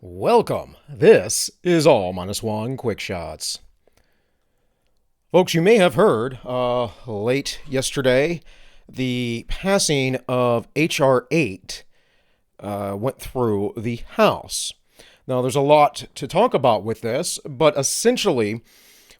Welcome. This is All Minus One Quick Shots. Folks, you may have heard late yesterday, the passing of H.R. 8 went through the House. Now, there's a lot to talk about with this, but essentially,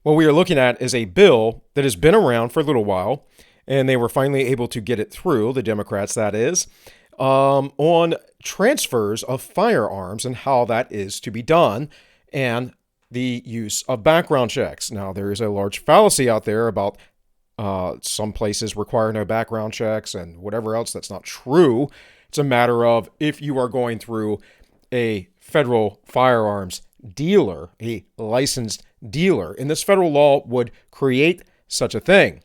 what we are looking at is a bill that has been around for a little while, and they were finally able to get it through, the Democrats that is, on transfers of firearms and how that is to be done, and the use of background checks. Now, there is a large fallacy out there about some places require no background checks and whatever else. That's not true. It's a matter of if you are going through a federal firearms dealer, a licensed dealer, and this federal law would create such a thing.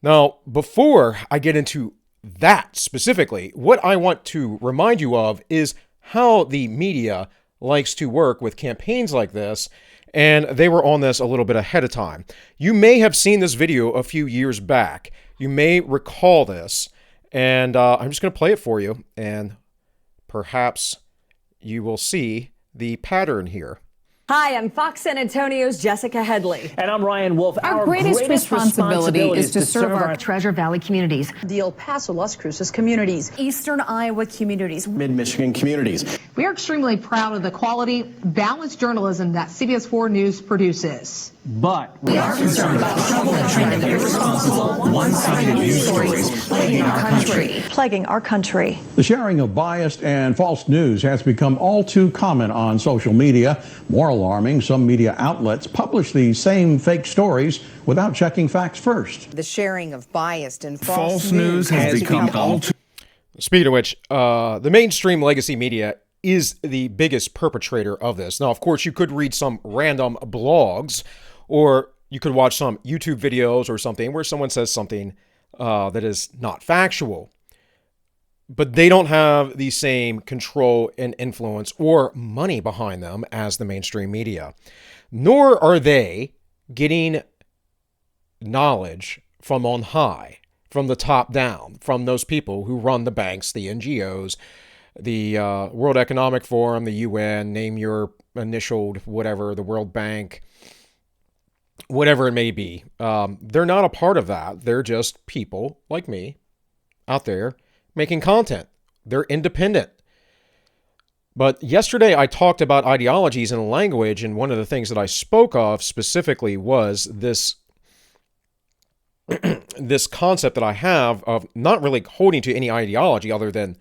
Now, before I get into that specifically, what I want to remind you of is how the media likes to work with campaigns like this, and they were on this a little bit ahead of time. You may have seen this video a few years back. You may recall this, and I'm just going to play it for you, and perhaps you will see the pattern here. Hi, I'm Fox San Antonio's Jessica Headley. And I'm Ryan Wolf. Our greatest responsibility is to serve our Treasure Valley communities, the El Paso, Las Cruces communities, Eastern Iowa communities, Mid-Michigan communities. We are extremely proud of the quality, balanced journalism that CBS 4 News produces. But We are concerned about trouble and trend of irresponsible, one-sided news stories plaguing our country. The sharing of biased and false news has become all too common on social media. More alarming, some media outlets publish these same fake stories without checking facts first. The sharing of biased and false news has become all too... Speaking of which, the mainstream legacy media is the biggest perpetrator of this. Now, of course, you could read some random blogs, or you could watch some YouTube videos or something where someone says something that is not factual. But they don't have the same control and influence or money behind them as the mainstream media. Nor are they getting knowledge from on high, from the top down, from those people who run the banks, the NGOs, the World Economic Forum, the UN, name your initialed whatever, the World Bank, whatever it may be. They're not a part of that. They're just people like me out there making content. They're independent. But yesterday I talked about ideologies and language, and one of the things that I spoke of specifically was this this concept that I have of not really holding to any ideology other than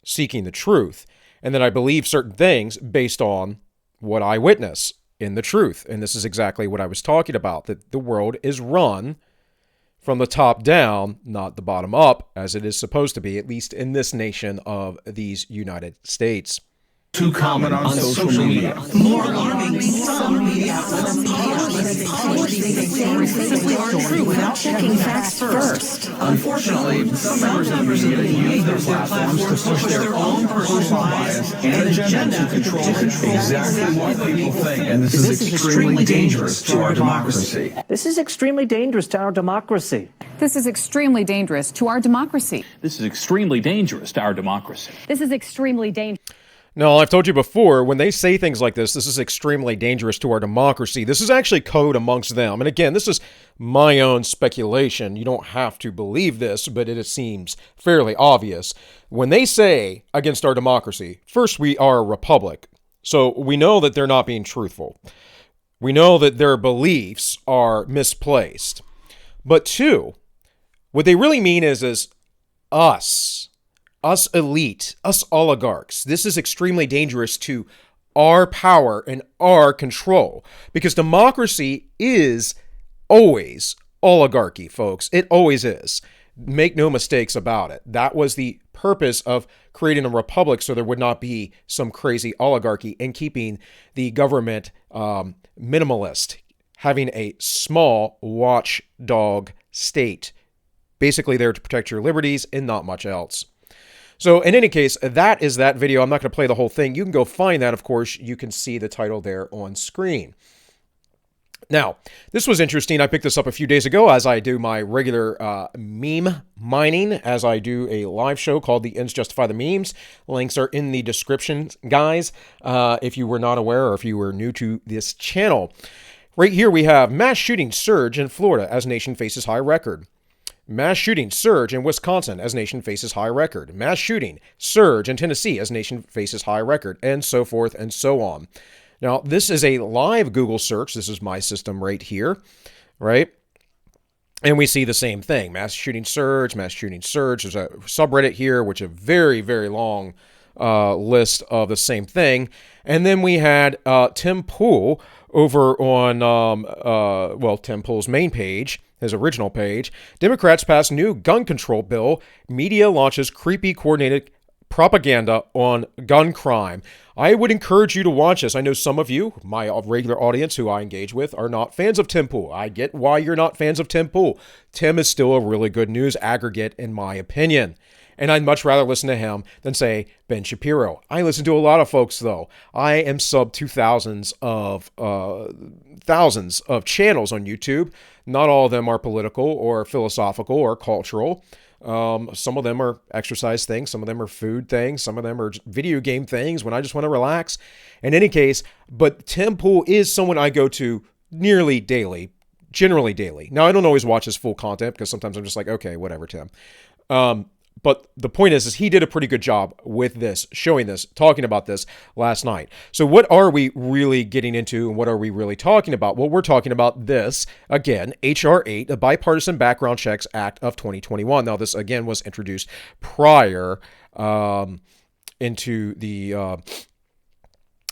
seeking the truth, and that I believe certain things based on what I witness in the truth. And this is exactly what I was talking about, that the world is run from the top down, not the bottom up, as it is supposed to be, at least in this nation of these United States. Too common on social media. More alarming, some media outlets publish these things simply aren't true without checking facts first. Unfortunately, some members of the media use their platforms to push their own personal bias and agenda to control exactly what people think. And this is extremely dangerous to our democracy. this is extremely dangerous to our democracy. This is extremely dangerous to our democracy. This is extremely dangerous to our democracy. This is extremely dangerous. Now, I've told you before, when they say things like this is extremely dangerous to our democracy, this is actually code amongst them. And again, this is my own speculation. You don't have to believe this, but it seems fairly obvious. When they say against our democracy, first, we are a republic. So we know that they're not being truthful. We know that their beliefs are misplaced. But two, what they really mean is us elite, us oligarchs. This is extremely dangerous to our power and our control, because democracy is always oligarchy, folks. It always is. Make no mistakes about it. That was the purpose of creating a republic, so there would not be some crazy oligarchy, and keeping the government minimalist, having a small watchdog state, basically there to protect your liberties and not much else. So in any case, that is that video. I'm not going to play the whole thing. You can go find that, of course. You can see the title there on screen. Now, this was interesting. I picked this up a few days ago as I do my regular meme mining, as I do a live show called The Ends Justify the Memes. Links are in the description, guys, if you were not aware or if you were new to this channel. Right here we have mass shooting surge in Florida as nation faces high record. Mass shooting surge in Wisconsin as nation faces high record. Mass shooting surge in Tennessee as nation faces high record, and so forth and so on. Now, this is a live Google search. This is my system right here, right? And we see the same thing. Mass shooting surge, mass shooting surge. There's a subreddit here, which is a very, very long list of the same thing. And then we had Tim Pool over on, Tim Pool's main page, his original page. Democrats pass new gun control bill. Media launches creepy coordinated propaganda on gun crime. I would encourage you to watch this. I know some of you, my regular audience who I engage with, are not fans of Tim Pool. I get why you're not fans of Tim Pool. Tim is still a really good news aggregate, in my opinion. And I'd much rather listen to him than, say, Ben Shapiro. I listen to a lot of folks, though. I am sub to thousands of channels on YouTube. Not all of them are political or philosophical or cultural. Some of them are exercise things. Some of them are food things. Some of them are video game things when I just want to relax. In any case, but Tim Pool is someone I go to nearly daily, generally daily. Now, I don't always watch his full content because sometimes I'm just like, okay, whatever, Tim. But the point is he did a pretty good job with this, showing this, talking about this last night. So what are we really getting into and what are we really talking about? Well, we're talking about this, again, H.R. 8, the Bipartisan Background Checks Act of 2021. Now, this, again, was introduced prior into the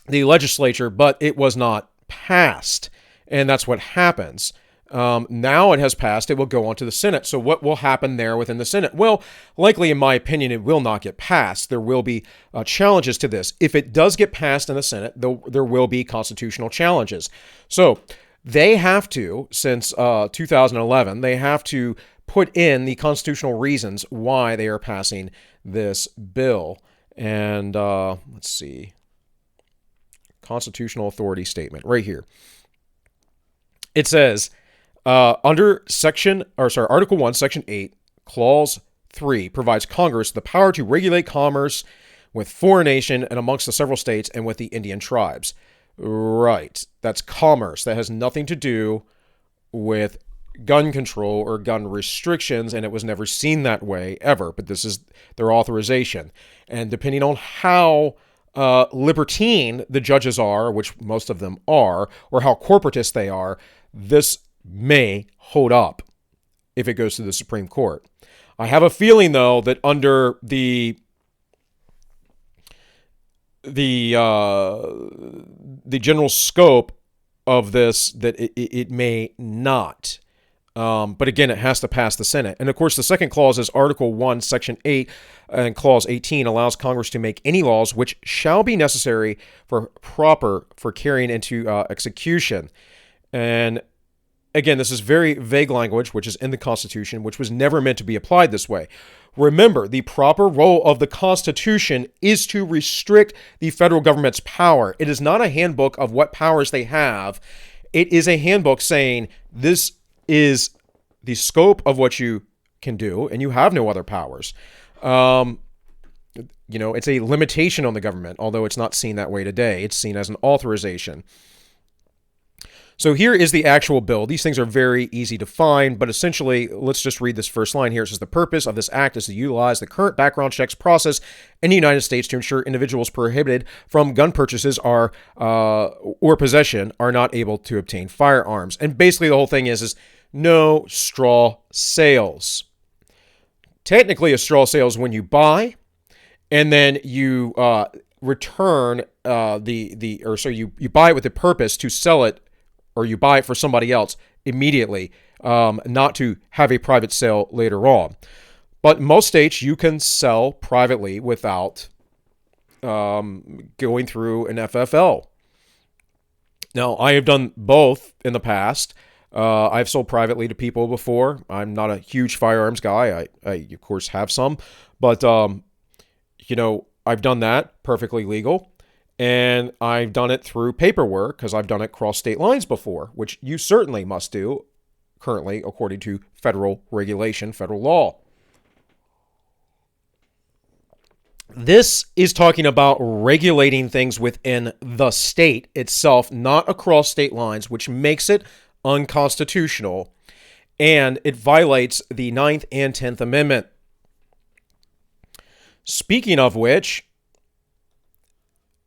legislature, but it was not passed. And that's what happens. Now it has passed. It will go on to the Senate. So what will happen there within the Senate? Well, likely, in my opinion, it will not get passed. There will be challenges to this. If it does get passed in the Senate, there will be constitutional challenges. So they have to, since 2011, they have to put in the constitutional reasons why they are passing this bill. And let's see. Constitutional authority statement right here. It says, under Article 1, Section 8, Clause 3 provides Congress the power to regulate commerce with foreign nation and amongst the several states and with the Indian tribes. Right. That's commerce. That has nothing to do with gun control or gun restrictions, and it was never seen that way ever. But this is their authorization. And depending on how libertine the judges are, which most of them are, or how corporatist they are, this may hold up if it goes to the Supreme Court. I have a feeling, though, that under the general scope of this, that it may not. But again, it has to pass the Senate. And of course, the second clause is Article 1, Section 8, and Clause 18 allows Congress to make any laws which shall be necessary for carrying into execution. And again, this is very vague language, which is in the Constitution, which was never meant to be applied this way. Remember, the proper role of the Constitution is to restrict the federal government's power. It is not a handbook of what powers they have. It is a handbook saying this is the scope of what you can do, and you have no other powers. It's a limitation on the government, although it's not seen that way today. It's seen as an authorization. So here is the actual bill. These things are very easy to find, but essentially, let's just read this first line here. It says, the purpose of this act is to utilize the current background checks process in the United States to ensure individuals prohibited from gun purchases or possession are not able to obtain firearms. And basically, the whole thing is no straw sales. Technically, a straw sale is when you buy, and then you return you buy it with the purpose to sell it, or you buy it for somebody else immediately, not to have a private sale later on. But in most states, you can sell privately without going through an FFL. Now, I have done both in the past. I've sold privately to people before. I'm not a huge firearms guy. I of course, have some. But, I've done that, perfectly legal. And I've done it through paperwork because I've done it cross state lines before, which you certainly must do currently according to federal regulation, federal law. This is talking about regulating things within the state itself, not across state lines, which makes it unconstitutional, and it violates the 9th and 10th Amendment. Speaking of which,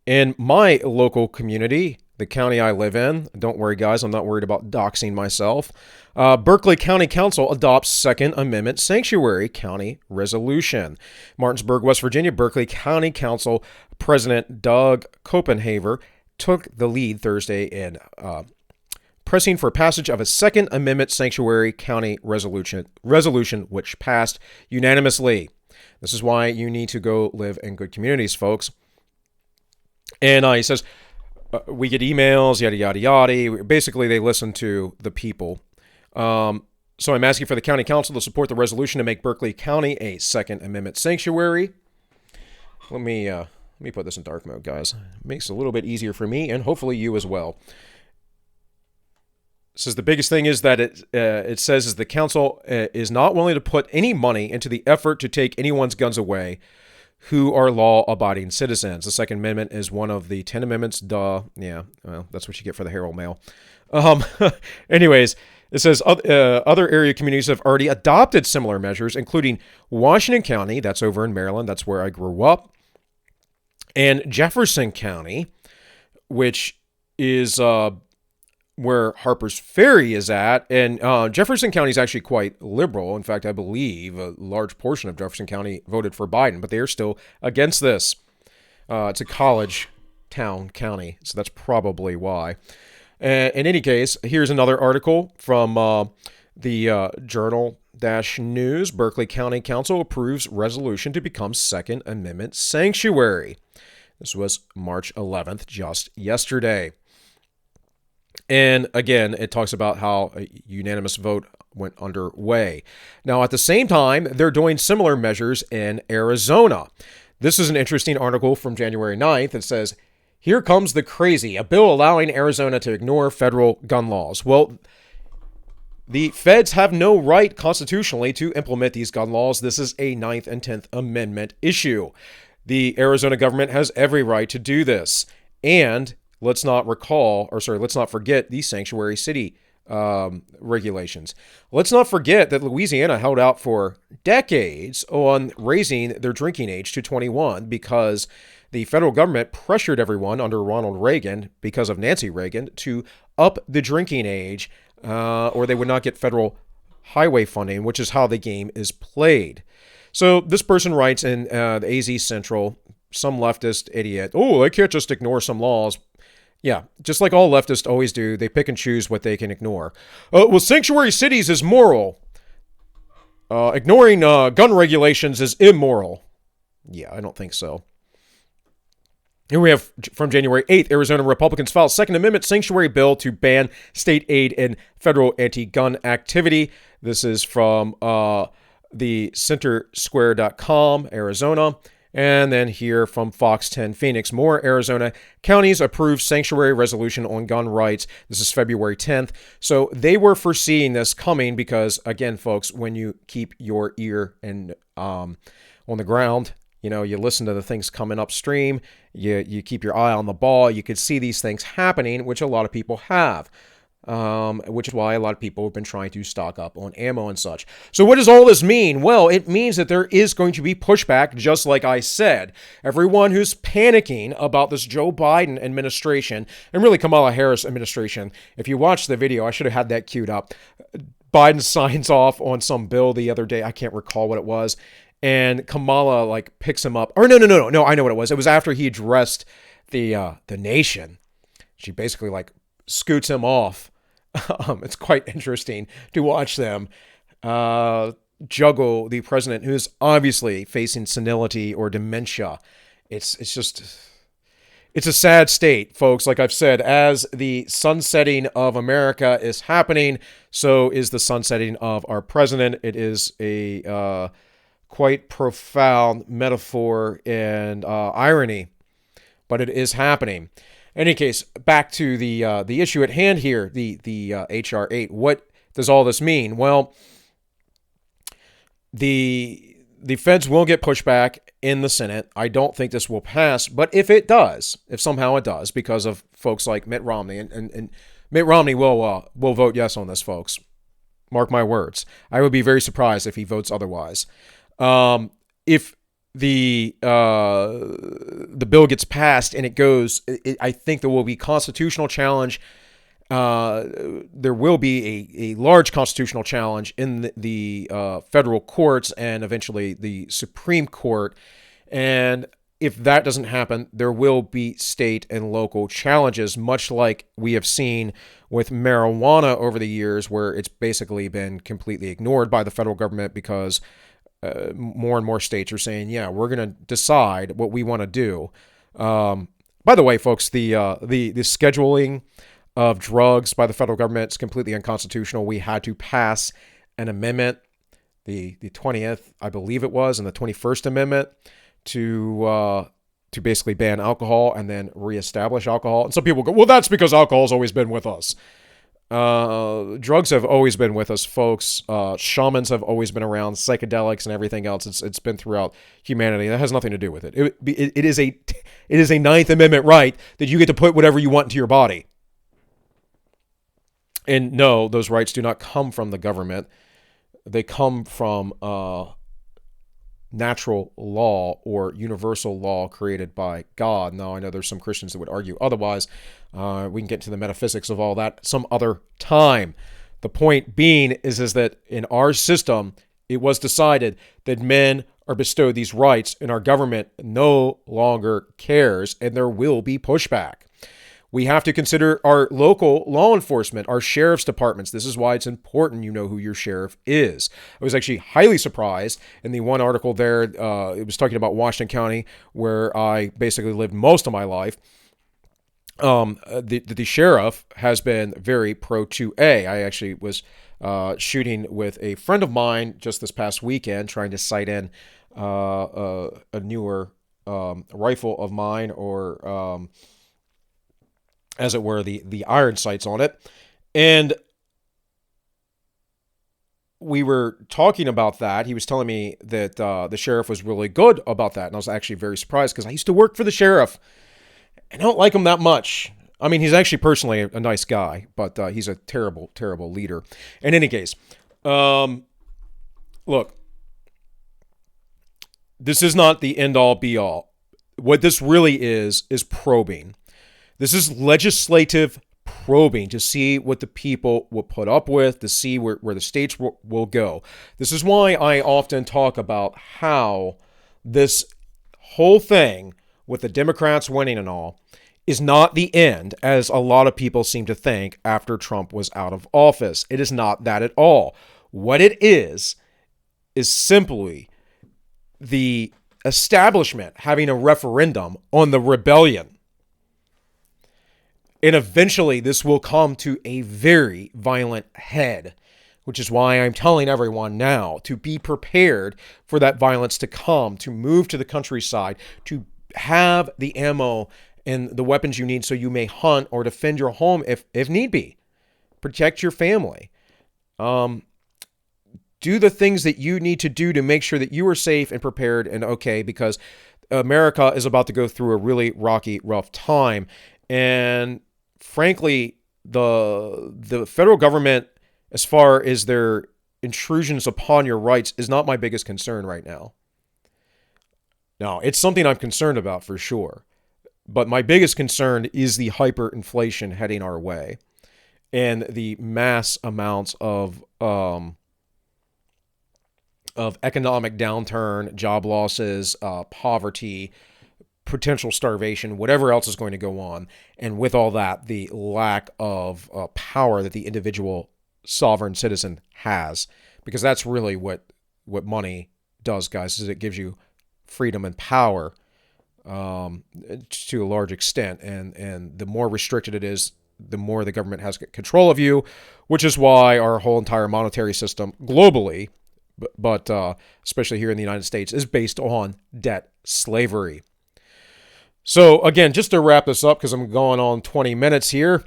in my local community, the county I live in, don't worry guys, I'm not worried about doxing myself, Berkeley County Council adopts Second Amendment Sanctuary County Resolution. Martinsburg, West Virginia, Berkeley County Council President Doug Copenhaver took the lead Thursday in pressing for passage of a Second Amendment Sanctuary County resolution, which passed unanimously. This is why you need to go live in good communities, folks. And he says, we get emails, yada, yada, yada. Basically, they listen to the people. So I'm asking for the county council to support the resolution to make Berkeley County a Second Amendment sanctuary. Let me put this in dark mode, guys. It makes it a little bit easier for me and hopefully you as well. It says the biggest thing is that it says is the council is not willing to put any money into the effort to take anyone's guns away who are law-abiding citizens. The Second Amendment is one of the 10 amendments. Duh. Yeah, well, that's what you get for the Herald Mail. Anyways, it says other area communities have already adopted similar measures, including Washington County, that's over in Maryland, that's where I grew up, and Jefferson County, which is where Harper's Ferry is at. And Jefferson County is actually quite liberal. In fact, I believe a large portion of Jefferson County voted for Biden, but they are still against this. It's a college town county, so that's probably why. In any case, here's another article from the Journal-News. Berkeley County Council approves resolution to become Second Amendment sanctuary. This was March 11th, just yesterday. And again, it talks about how a unanimous vote went underway. Now, at the same time, they're doing similar measures in Arizona. This is an interesting article from January 9th. It says, here comes the crazy, a bill allowing Arizona to ignore federal gun laws. Well, the feds have no right constitutionally to implement these gun laws. This is a 9th and 10th Amendment issue. The Arizona government has every right to do this. And let's not forget the sanctuary city regulations. Let's not forget that Louisiana held out for decades on raising their drinking age to 21 because the federal government pressured everyone under Ronald Reagan, because of Nancy Reagan, to up the drinking age or they would not get federal highway funding, which is how the game is played. So this person writes in the AZ Central, some leftist idiot, oh, I can't just ignore some laws. Yeah, just like all leftists always do, they pick and choose what they can ignore. Well, sanctuary cities is moral. Ignoring gun regulations is immoral. Yeah, I don't think so. Here we have from January 8th, Arizona Republicans filed Second Amendment sanctuary bill to ban state aid and federal anti-gun activity. This is from the centersquare.com, Arizona. And then here from Fox 10 Phoenix, more Arizona counties approved sanctuary resolution on gun rights. This is February 10th. So they were foreseeing this coming because, again, folks, when you keep your ear and on the ground, you know, you listen to the things coming upstream, you keep your eye on the ball, you could see these things happening, which a lot of people have. Which is why a lot of people have been trying to stock up on ammo and such. So what does all this mean? Well, it means that there is going to be pushback, just like I said. Everyone who's panicking about this Joe Biden administration, and really Kamala Harris administration, if you watch the video, I should have had that queued up. Biden signs off on some bill the other day. I can't recall what it was. And Kamala picks him up. Or no, I know what it was. It was after he addressed the nation. She basically scoots him off. It's quite interesting to watch them juggle the president, who's obviously facing senility or dementia. It's a sad state, folks. Like I've said, as the sunsetting of America is happening, so is the sunsetting of our president. It is a quite profound metaphor and irony. but it is happening. In any case, back to the issue at hand here, the HR 8. What does all this mean? Well, the feds will get pushback in the Senate. I don't think this will pass, but if it does, if somehow it does, because of folks like Mitt Romney, and Mitt Romney will vote yes on this, folks. Mark my words. I would be very surprised if he votes otherwise. If the bill gets passed and it goes, I think there will be constitutional challenge. There will be a large constitutional challenge in the federal courts and eventually the Supreme Court. And if that doesn't happen, there will be state and local challenges, much like we have seen with marijuana over the years, where it's basically been completely ignored by the federal government because more and more states are saying, yeah, we're going to decide what we want to do. By the way, folks, the scheduling of drugs by the federal government is completely unconstitutional. We had to pass an amendment, the 20th, I believe it was, and the 21st Amendment to basically ban alcohol and then reestablish alcohol. And some people go, well, that's because alcohol's always been with us. Drugs have always been with us, folks. Shamans have always been around, psychedelics and everything else. It's been throughout humanity. That has nothing to do with it. It is a Ninth Amendment right that you get to put whatever you want into your body. And no, those rights do not come from the government. They come from natural law or universal law created by God. Now, I know there's some Christians that would argue otherwise. We can get to the metaphysics of all that some other time. The point being is that in our system, it was decided that men are bestowed these rights and our government no longer cares, and there will be pushback. We have to consider our local law enforcement, our sheriff's departments. This is why it's important you know who your sheriff is. I was actually highly surprised in the one article there. It was talking about Washington County, where I basically lived most of my life. The sheriff has been very pro 2A. I actually was shooting with a friend of mine just this past weekend, trying to sight in a newer rifle of mine, or as it were, the iron sights on it. And we were talking about that. He was telling me that the sheriff was really good about that. And I was actually very surprised because I used to work for the sheriff. I don't like him that much. I mean, he's actually personally a nice guy, but he's a terrible, terrible leader. In any case, look, this is not the end-all, be-all. What this really is probing. This is legislative probing to see what the people will put up with, to see where the states will go. This is why I often talk about how this whole thing with the Democrats winning and all is not the end, as a lot of people seem to think after Trump was out of office. It is not that at all. What it is simply the establishment having a referendum on the rebellion. And eventually this will come to a very violent head, which is why I'm telling everyone now to be prepared for that violence to come, to move to the countryside, to have the ammo and the weapons you need so you may hunt or defend your home if need be. Protect your family. Do the things that you need to do to make sure that you are safe and prepared and okay, because America is about to go through a really rocky, rough time. And frankly, the federal government, as far as their intrusions upon your rights, is not my biggest concern right now. Now, it's something I'm concerned about for sure. But my biggest concern is the hyperinflation heading our way and the mass amounts of economic downturn, job losses, poverty, potential starvation, whatever else is going to go on. And with all that, the lack of power that the individual sovereign citizen has. Because that's really what money does, guys, is it gives you freedom and power to a large extent. And the more restricted it is, the more the government has control of you, which is why our whole entire monetary system globally, but especially here in the United States, is based on debt slavery. So again, just to wrap this up, because I'm going on 20 minutes here.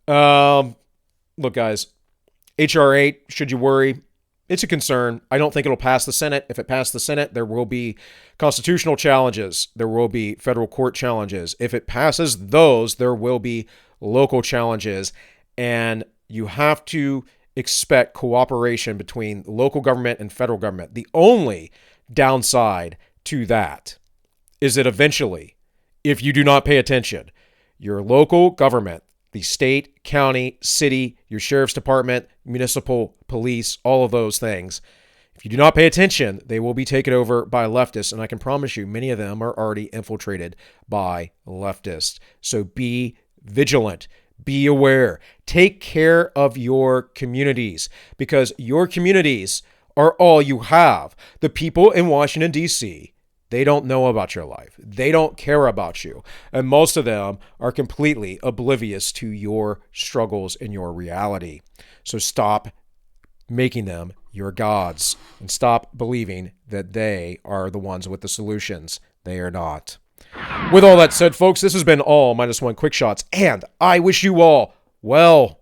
Look, guys, H.R. 8, should you worry? It's a concern. I don't think it'll pass the Senate. If it passed the Senate, there will be constitutional challenges. There will be federal court challenges. If it passes those, there will be local challenges. And you have to expect cooperation between local government and federal government. The only downside to that is that eventually, if you do not pay attention, your local government, the state, county, city, your sheriff's department, municipal, police, all of those things, if you do not pay attention, they will be taken over by leftists. And I can promise you, many of them are already infiltrated by leftists. So be vigilant. Be aware. Take care of your communities, because your communities are all you have. The people in Washington, D.C., they don't know about your life. They don't care about you. And most of them are completely oblivious to your struggles and your reality. So stop making them your gods and stop believing that they are the ones with the solutions. They are not. With all that said, folks, this has been all -1 Quick Shots, and I wish you all well.